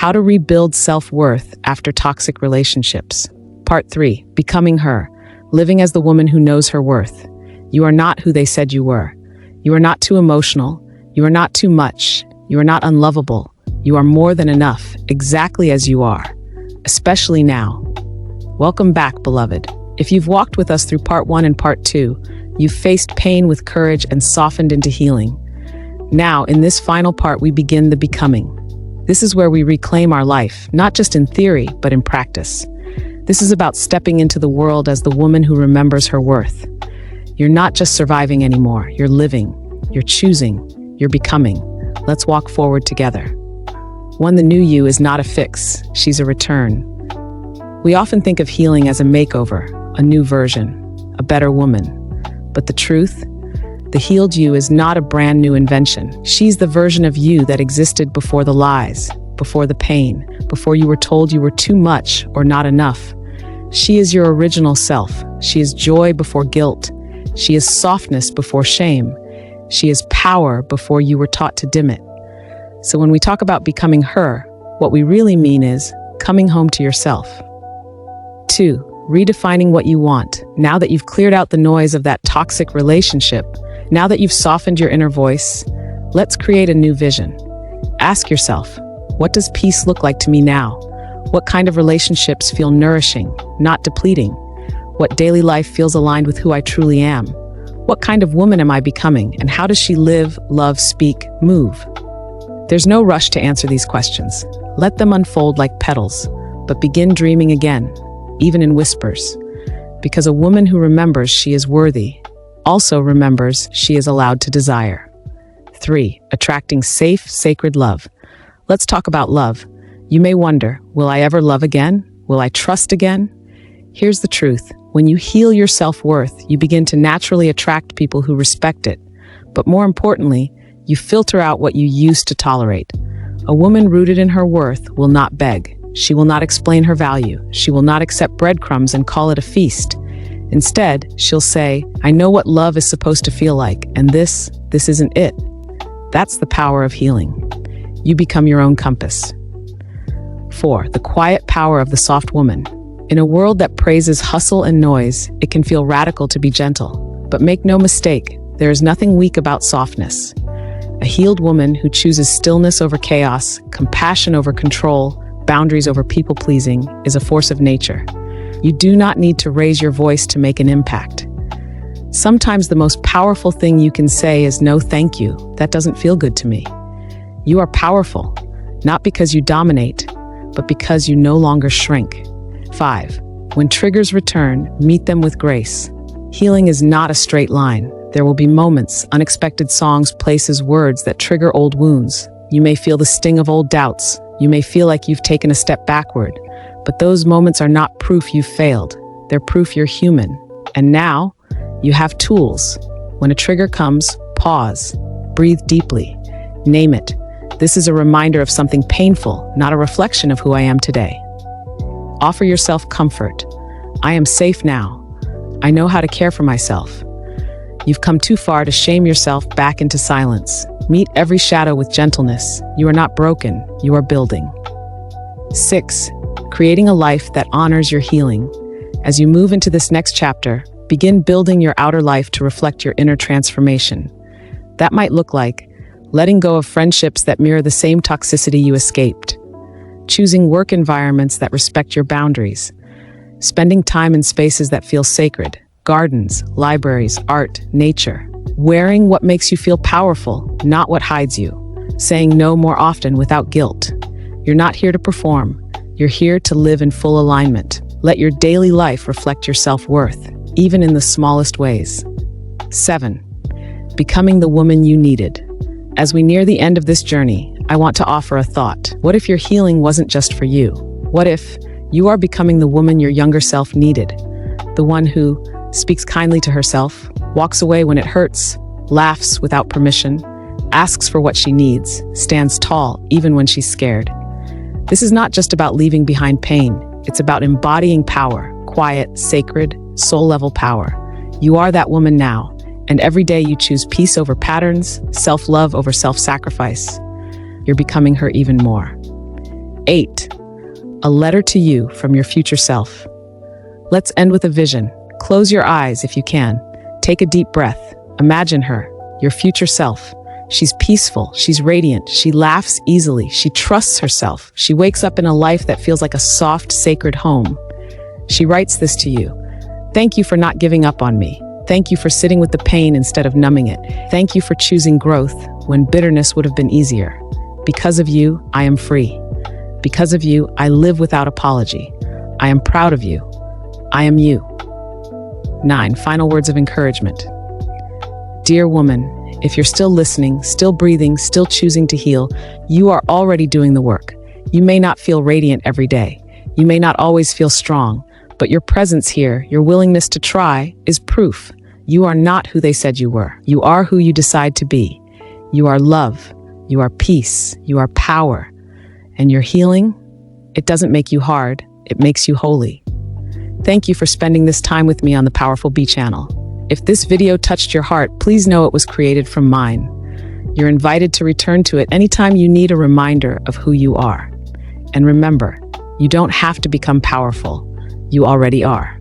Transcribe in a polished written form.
How to rebuild self-worth after toxic relationships. Part 3, becoming her, living as the woman who knows her worth. You are not who they said you were. You are not too emotional. You are not too much. You are not unlovable. You are more than enough, exactly as you are, especially now. Welcome back, beloved. If you've walked with us through part 1 and part 2, you've faced pain with courage and softened into healing. Now, in this final part, we begin the becoming. This is where we reclaim our life, not just in theory, but in practice. This is about stepping into the world as the woman who remembers her worth. You're not just surviving anymore, you're living, you're choosing, you're becoming. Let's walk forward together. 1. The new you is not a fix, she's a return. We often think of healing as a makeover, a new version, a better woman. But the truth? The healed you is not a brand new invention. She's the version of you that existed before the lies, before the pain, before you were told you were too much or not enough. She is your original self. She is joy before guilt. She is softness before shame. She is power before you were taught to dim it. So when we talk about becoming her, what we really mean is coming home to yourself. 2. Redefining what you want. Now that you've cleared out the noise of that toxic relationship, now that you've softened your inner voice, let's create a new vision. Ask yourself, what does peace look like to me now? What kind of relationships feel nourishing, not depleting? What daily life feels aligned with who I truly am? What kind of woman am I becoming, and how does she live, love, speak, move? There's no rush to answer these questions. Let them unfold like petals, but begin dreaming again, even in whispers. Because a woman who remembers she is worthy also remembers she is allowed to desire. 3. Attracting safe, sacred love. Let's talk about love. You may wonder, will I ever love again? Will I trust again? Here's the truth. When you heal your self-worth, you begin to naturally attract people who respect it. But more importantly, you filter out what you used to tolerate. A woman rooted in her worth will not beg. She will not explain her value. She will not accept breadcrumbs and call it a feast. Instead, she'll say, I know what love is supposed to feel like, and this isn't it. That's the power of healing. You become your own compass. 4. The quiet power of the soft woman. In a world that praises hustle and noise, it can feel radical to be gentle. But make no mistake, there is nothing weak about softness. A healed woman who chooses stillness over chaos, compassion over control, boundaries over people-pleasing, is a force of nature. You do not need to raise your voice to make an impact. Sometimes the most powerful thing you can say is no thank you, that doesn't feel good to me. You are powerful, not because you dominate, but because you no longer shrink. 5. When triggers return, meet them with grace. Healing is not a straight line. There will be moments, unexpected songs, places, words that trigger old wounds. You may feel the sting of old doubts. You may feel like you've taken a step backward. But those moments are not proof you've failed. They're proof you're human. And now, you have tools. When a trigger comes, pause. Breathe deeply. Name it. This is a reminder of something painful, not a reflection of who I am today. Offer yourself comfort. I am safe now. I know how to care for myself. You've come too far to shame yourself back into silence. Meet every shadow with gentleness. You are not broken, you are building. 6. Creating a life that honors your healing. As you move into this next chapter, begin building your outer life to reflect your inner transformation. That might look like letting go of friendships that mirror the same toxicity you escaped, choosing work environments that respect your boundaries, spending time in spaces that feel sacred, gardens, libraries, art, nature, wearing what makes you feel powerful, not what hides you, saying no more often without guilt. You're not here to perform. You're here to live in full alignment. Let your daily life reflect your self-worth, even in the smallest ways. 7. Becoming the woman you needed. As we near the end of this journey, I want to offer a thought. What if your healing wasn't just for you? What if you are becoming the woman your younger self needed? The one who speaks kindly to herself, walks away when it hurts, laughs without permission, asks for what she needs, stands tall even when she's scared. This is not just about leaving behind pain. It's about embodying power, quiet, sacred, soul-level power. You are that woman now, and every day you choose peace over patterns, self-love over self-sacrifice. You're becoming her even more. 8. A letter to you from your future self. Let's end with a vision. Close your eyes if you can. Take a deep breath. Imagine her, your future self. She's peaceful, she's radiant, she laughs easily, she trusts herself. She wakes up in a life that feels like a soft, sacred home. She writes this to you. Thank you for not giving up on me. Thank you for sitting with the pain instead of numbing it. Thank you for choosing growth when bitterness would have been easier. Because of you, I am free. Because of you, I live without apology. I am proud of you. I am you. 9. Final words of encouragement. Dear woman, if you're still listening, still breathing, still choosing to heal, you are already doing the work. You may not feel radiant every day. You may not always feel strong, but your presence here, your willingness to try, is proof. You are not who they said you were. You are who you decide to be. You are love. You are peace. You are power. And your healing, it doesn't make you hard, it makes you holy. Thank you for spending this time with me on the Powerful Bee channel. If this video touched your heart, please know it was created from mine. You're invited to return to it anytime you need a reminder of who you are. And remember, you don't have to become powerful. You already are.